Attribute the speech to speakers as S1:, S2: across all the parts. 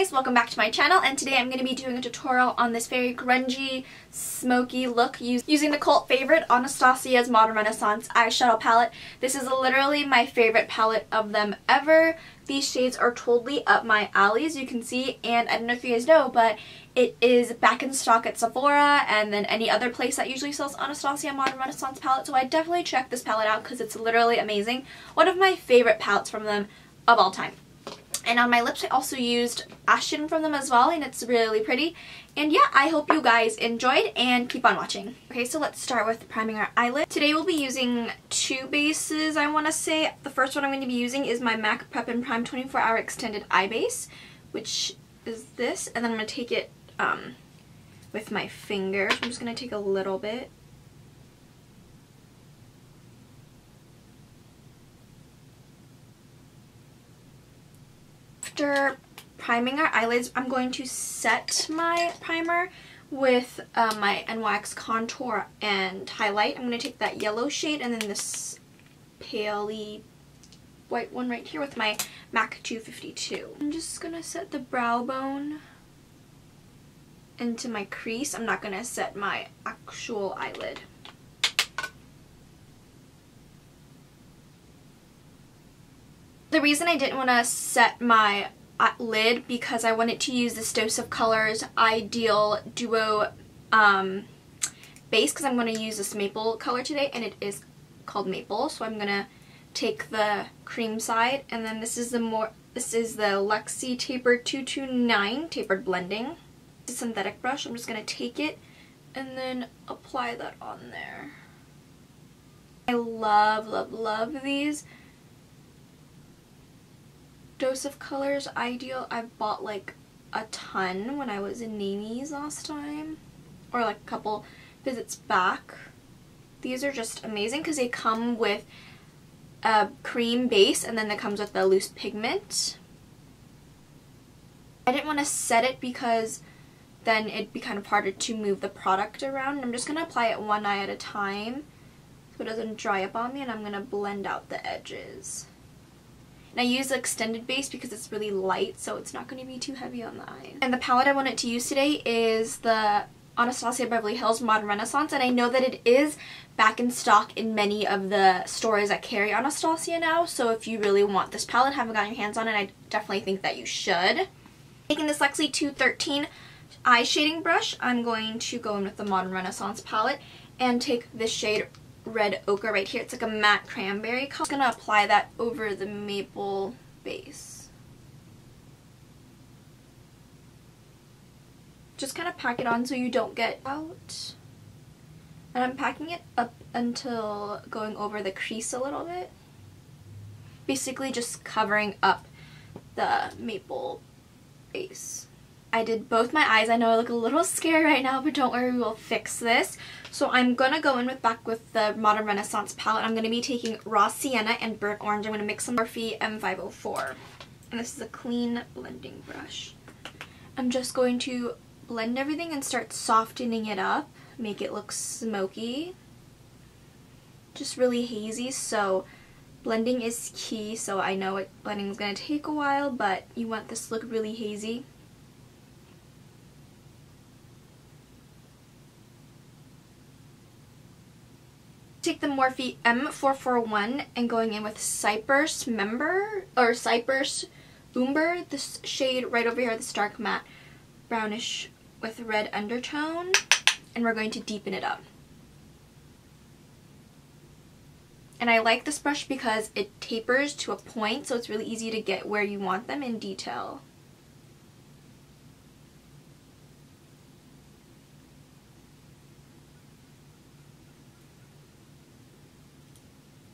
S1: guys, welcome back to my channel, and today I'm going to be doing a tutorial on this very grungy, smoky look using the cult favorite Anastasia's Modern Renaissance eyeshadow palette. This is literally my favorite palette of them ever. These shades are totally up my alley, as you can see, and I don't know if you guys know, but it is back in stock at Sephora and then any other place that usually sells Anastasia Modern Renaissance palette, so I definitely check this palette out because it's literally amazing. One of my favorite palettes from them of all time. And on my lips I also used Ashen from them as well, and it's really pretty. And yeah, I hope you guys enjoyed and keep on watching. Okay, so let's start with priming our eyelid. Today we'll be using two bases, I want to say. The first one I'm going to be using is my MAC Prep and Prime 24-Hour Extended Eye Base, which is this. And then I'm going to take it with my fingers. I'm just going to take a little bit. After priming our eyelids, I'm going to set my primer with my NYX contour and highlight. I'm going to take that yellow shade and then this paley white one right here with my MAC 252. I'm just going to set the brow bone into my crease. I'm not going to set my actual eyelid. The reason I didn't want to set my lid because I wanted to use this Dose of Colors Eyedeal Duo base, because I'm going to use this maple color today, and it is called Maple. So I'm going to take the cream side, and then this is the Luxie Tapered 229 Tapered Blending. It's a synthetic brush. I'm just going to take it and then apply that on there. I love, love, love these Dose of Colors Eyedeal. I bought like a ton when I was in Nami's last time, or like a couple visits back. These are just amazing because they come with a cream base and then it comes with a loose pigment. I didn't want to set it because then it'd be kind of harder to move the product around. I'm just going to apply it one eye at a time so it doesn't dry up on me, and I'm going to blend out the edges. And I use the extended base because it's really light, so it's not going to be too heavy on the eye. And the palette I wanted to use today is the Anastasia Beverly Hills Modern Renaissance, and I know that it is back in stock in many of the stores that carry Anastasia now, so if you really want this palette, haven't gotten your hands on it, I definitely think that you should. Taking this Luxie 213 eye shading brush, I'm going to go in with the Modern Renaissance palette and take this shade Red Ochre right here. It's like a matte cranberry color. I'm just going to apply that over the maple base. Just kind of pack it on so you don't get out. And I'm packing it up until going over the crease a little bit. Basically just covering up the maple base. I did both my eyes. I know I look a little scared right now, but don't worry, we will fix this. So I'm going to go in back with the Modern Renaissance palette. I'm going to be taking Raw Sienna and Burnt Orange. I'm going to mix some Morphe M504. And this is a clean blending brush. I'm just going to blend everything and start softening it up. Make it look smoky. Just really hazy, so blending is key. So I know blending is going to take a while, but you want this to look really hazy. Take the Morphe M441 and going in with Cyprus Umber, this shade right over here, this dark matte brownish with red undertone, and we're going to deepen it up. And I like this brush because it tapers to a point, so it's really easy to get where you want them in detail.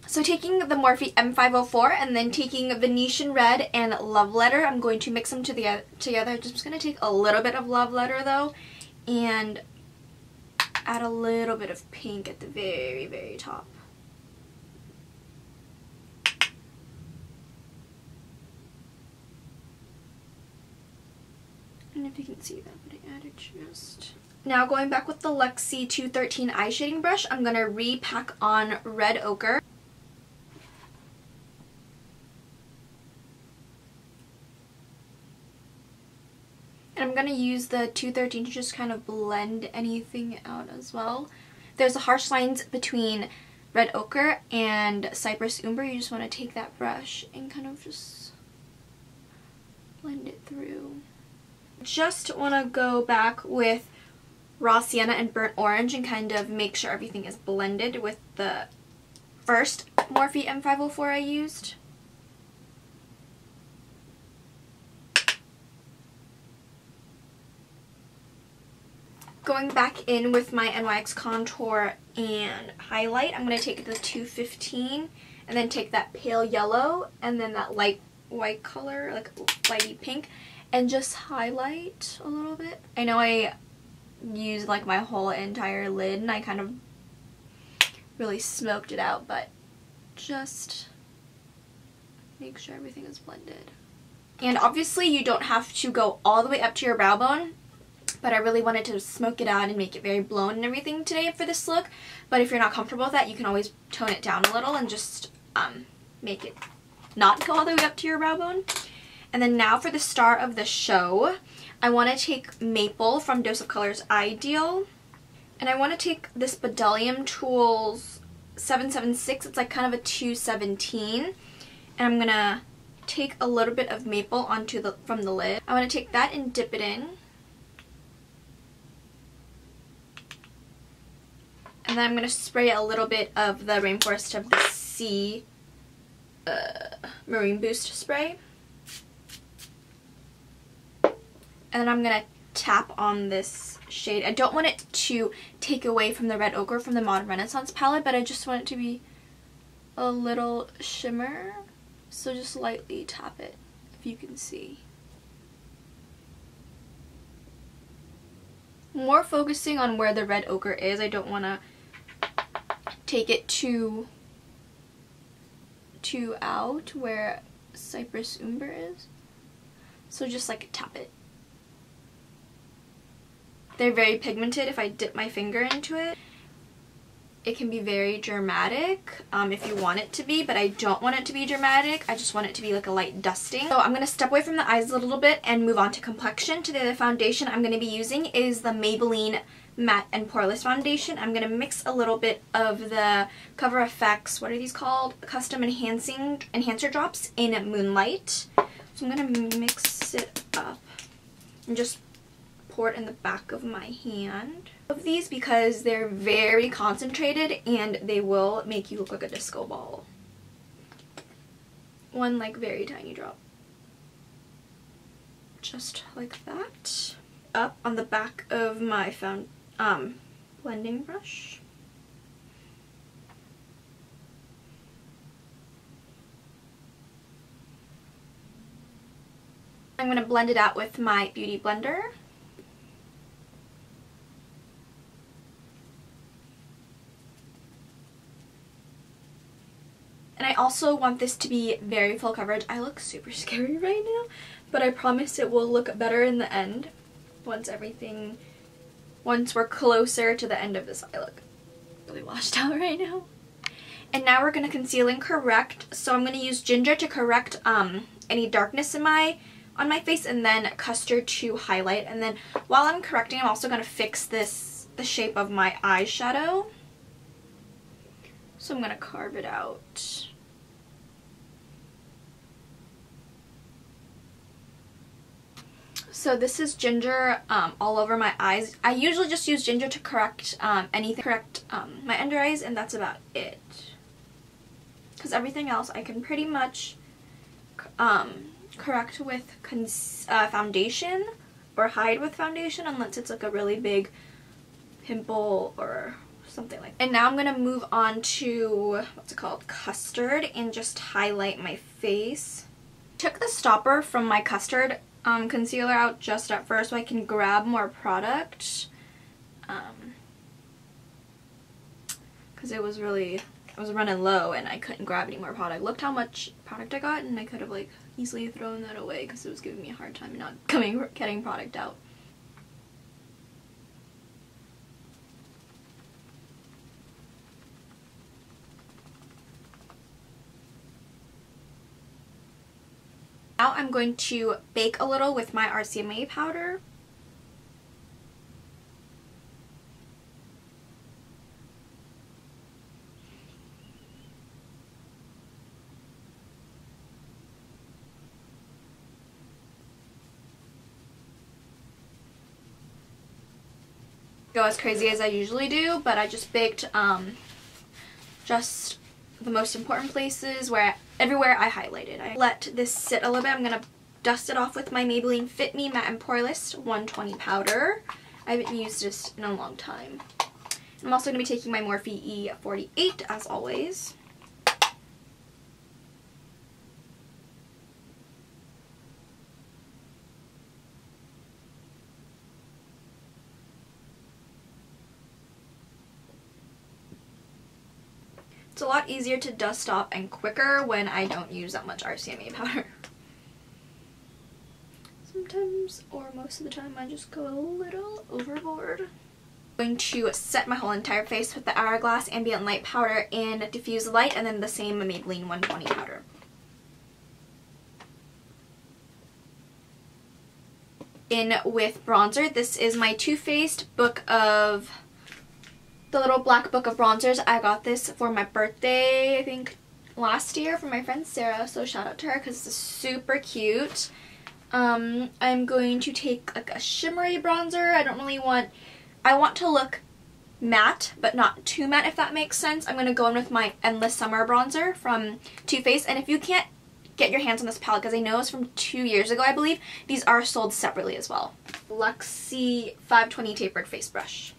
S1: So taking the Morphe M504 and then taking Venetian Red and Love Letter, I'm going to mix them together. I'm just going to take a little bit of Love Letter though and add a little bit of pink at the very, very top. I don't know if you can see that, but I added just... Now going back with the Luxie 213 eye shading brush, I'm going to repack on Red Ochre. And I'm going to use the 213 to just kind of blend anything out as well. There's the harsh lines between red ochre and Cyprus Umber. You just want to take that brush and kind of just blend it through. Just want to go back with raw sienna and burnt orange and kind of make sure everything is blended with the first Morphe M504 I used. Going back in with my NYX contour and highlight, I'm going to take the 215 and then take that pale yellow and then that light white color, like lighty pink, and just highlight a little bit. I know I used like my whole entire lid and I kind of really smoked it out, but just make sure everything is blended. And obviously you don't have to go all the way up to your brow bone, but I really wanted to smoke it out and make it very blown and everything today for this look. But if you're not comfortable with that, you can always tone it down a little and just make it not go all the way up to your brow bone. And then now for the star of the show, I want to take Maple from Dose of Colors Eyedeal. And I want to take this Bdellium Tools 776. It's like kind of a 217. And I'm going to take a little bit of Maple onto from the lid. I want to take that and dip it in. And then I'm going to spray a little bit of the Rainforest of the Sea Marine Boost spray. And then I'm going to tap on this shade. I don't want it to take away from the red ochre from the Modern Renaissance palette, but I just want it to be a little shimmer. So just lightly tap it, if you can see. More focusing on where the red ochre is. I don't want to take it too out where Cyprus Umber is. So just like tap it. They're very pigmented. If I dip my finger into it, it can be very dramatic if you want it to be, but I don't want it to be dramatic. I just want it to be like a light dusting. So I'm going to step away from the eyes a little bit and move on to complexion. Today the foundation I'm going to be using is the Maybelline Matte and Poreless foundation. I'm going to mix a little bit of the Cover FX, what are these called? Custom enhancer drops in Moonlight. So I'm going to mix it up and just pour it in the back of my hand. Of these because they're very concentrated and they will make you look like a disco ball. One like very tiny drop. Just like that. Up on the back of my blending brush. I'm going to blend it out with my Beauty Blender. And I also want this to be very full coverage. I look super scary right now, but I promise it will look better in the end once we're closer to the end of this eye look. Really washed out right now. And now we're going to conceal and correct. So I'm going to use ginger to correct any darkness on my face, and then Custard to highlight. And then while I'm correcting, I'm also going to fix the shape of my eyeshadow. So I'm going to carve it out. So this is ginger all over my eyes. I usually just use ginger to correct my under eyes, and that's about it. Because everything else I can pretty much correct with foundation or hide with foundation, unless it's like a really big pimple or something like that. And now I'm going to move on to, what's it called, Custard, and just highlight my face. Took the stopper from my Custard concealer out just at first so I can grab more product, because I was running low and I couldn't grab any more product. Looked how much product I got, and I could have like easily thrown that away because it was giving me a hard time not getting product out. Now I'm going to bake a little with my RCMA powder. go as crazy as I usually do, but I just picked just the most important places where everywhere I highlighted. I let this sit a little bit. I'm going to dust it off with my Maybelline Fit Me Matte and Poreless 120 powder. I haven't used this in a long time. I'm also going to be taking my Morphe E48 as always. It's a lot easier to dust off and quicker when I don't use that much RCMA powder. Sometimes, or most of the time, I just go a little overboard. I'm going to set my whole entire face with the Hourglass Ambient Light powder in Diffused Light and then the same Maybelline 120 powder. In with bronzer, this is my Too Faced book of... the little black book of bronzers. I got this for my birthday, I think last year, from my friend Sarah, so shout out to her because it's super cute. I'm going to take like a shimmery bronzer. I want to look matte, but not too matte, if that makes sense. I'm going to go in with my Endless Summer bronzer from Too Faced, and if you can't get your hands on this palette, because I know it's from 2 years ago, I believe, these are sold separately as well. Luxie 520 Tapered Face Brush.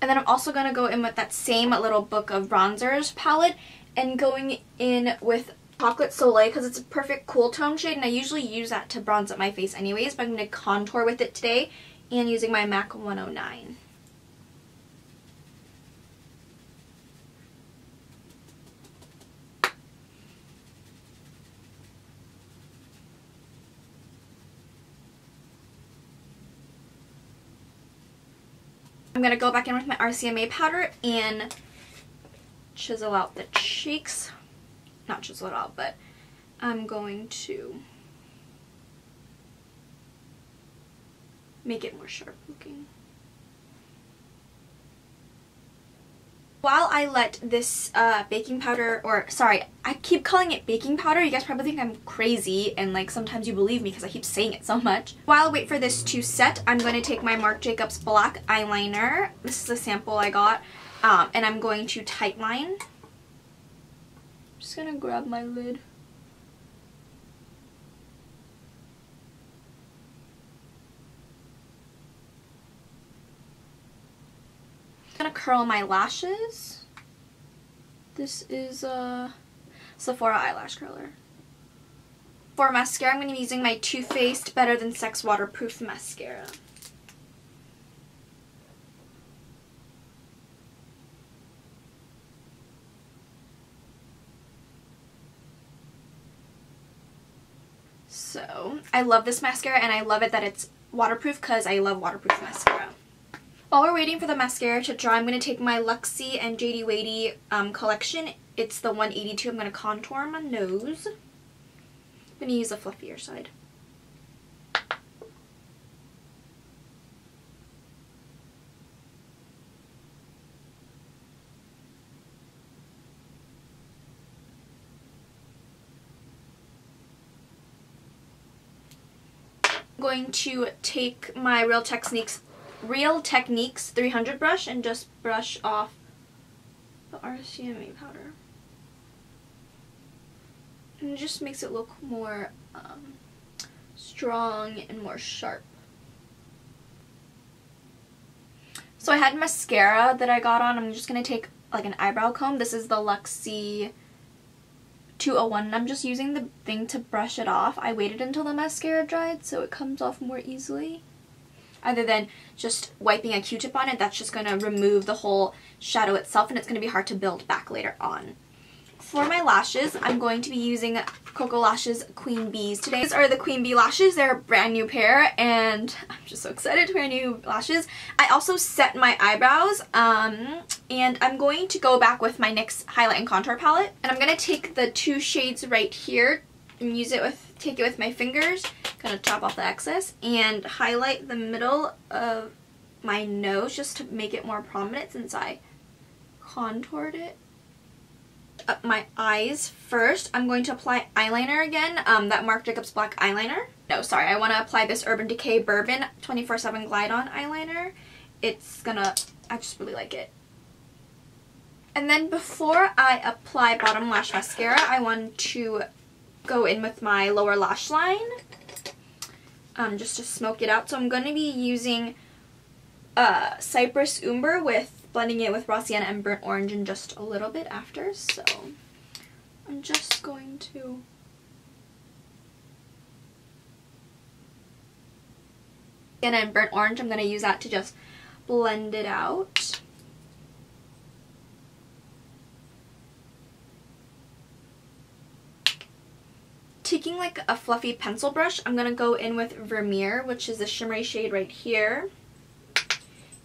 S1: And then I'm also going to go in with that same little book of bronzers palette and going in with Chocolate Soleil because it's a perfect cool tone shade, and I usually use that to bronze up my face anyways, but I'm going to contour with it today and using my MAC 109. I'm going to go back in with my RCMA powder and chisel out the cheeks. Not chisel it out, but I'm going to make it more sharp looking. While I let this baking powder, or sorry, I keep calling it baking powder. You guys probably think I'm crazy and like sometimes you believe me because I keep saying it so much. While I wait for this to set, I'm going to take my Marc Jacobs black eyeliner. This is a sample I got, and I'm going to tight line. I'm just going to grab my lid. I'm gonna curl my lashes. This is a Sephora eyelash curler. For mascara, I'm going to be using my Too Faced Better Than Sex Waterproof Mascara. So, I love this mascara, and I love it that it's waterproof because I love waterproof mascara. While we're waiting for the mascara to dry, I'm going to take my Luxie and JD Wadey collection. It's the 182. I'm going to contour my nose. I'm going to use a fluffier side. I'm going to take my Real Techniques 300 brush and just brush off the RCMA powder. And it just makes it look more strong and more sharp. So I had mascara that I got on. I'm just going to take like an eyebrow comb. This is the Luxie 201, and I'm just using the thing to brush it off. I waited until the mascara dried so it comes off more easily. Other than just wiping a Q-tip on it, that's just going to remove the whole shadow itself, and it's going to be hard to build back later on. For my lashes, I'm going to be using KoKo Lashes Queen Bees today. These are the Queen Bee lashes. They're a brand new pair, and I'm just so excited to wear new lashes. I also set my eyebrows, and I'm going to go back with my NYX Highlight and Contour palette, and I'm going to take the two shades right here and take it with my fingers, Gonna chop off the excess and highlight the middle of my nose just to make it more prominent since I contoured it. Up my eyes first, I'm going to apply eyeliner again, that Marc Jacobs Black eyeliner. No, sorry, I want to apply this Urban Decay Bourbon 24/7 Glide On eyeliner. I just really like it. And then before I apply bottom lash mascara, I want to go in with my lower lash line, just to smoke it out. So I'm going to be using Cyprus Umber with blending it with raw sienna and burnt orange in just a little bit after. So I'm just going to sienna and burnt orange. I'm going to use that to just blend it out. Taking like a fluffy pencil brush, I'm going to go in with Vermer, which is the shimmery shade right here,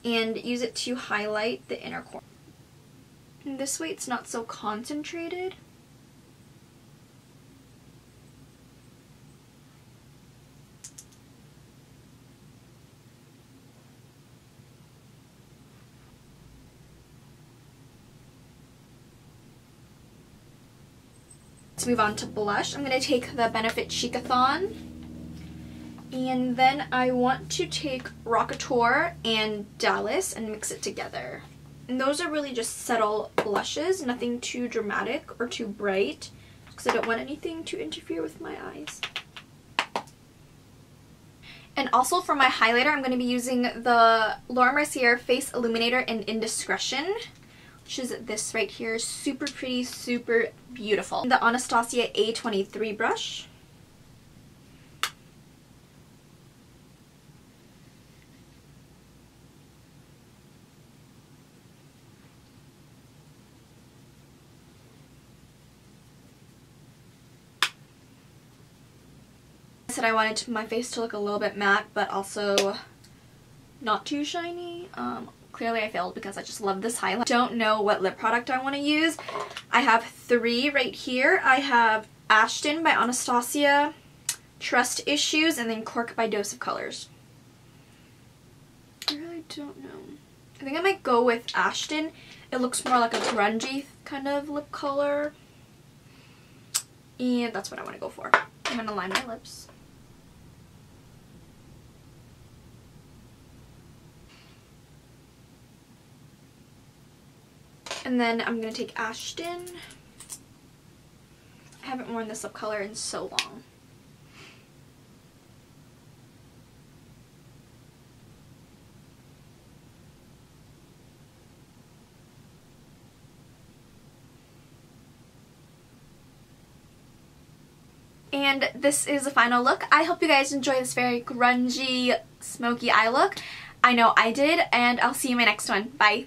S1: and use it to highlight the inner corner. And this way it's not so concentrated. Let's move on to blush. I'm going to take the Benefit Cheekaton, and then I want to take Rocktuer and Dallas and mix it together. And those are really just subtle blushes, nothing too dramatic or too bright, because I don't want anything to interfere with my eyes. And also for my highlighter, I'm going to be using the Laura Mercier Face Illuminator in Indiscretion, which is this right here. Super pretty, super beautiful. The Anastasia A23 brush. I said I wanted my face to look a little bit matte, but also not too shiny. Clearly I failed because I just love this highlight. Don't know what lip product I want to use. I have 3 right here. I have Ashton by Anastasia, Trust Issues, and then Cork by Dose of Colors. I really don't know. I think I might go with Ashton. It looks more like a grungy kind of lip color. And that's what I want to go for. I'm going to line my lips. And then I'm going to take Ashton. I haven't worn this lip color in so long. And this is the final look. I hope you guys enjoy this very grungy, smoky eye look. I know I did, and I'll see you in my next one. Bye!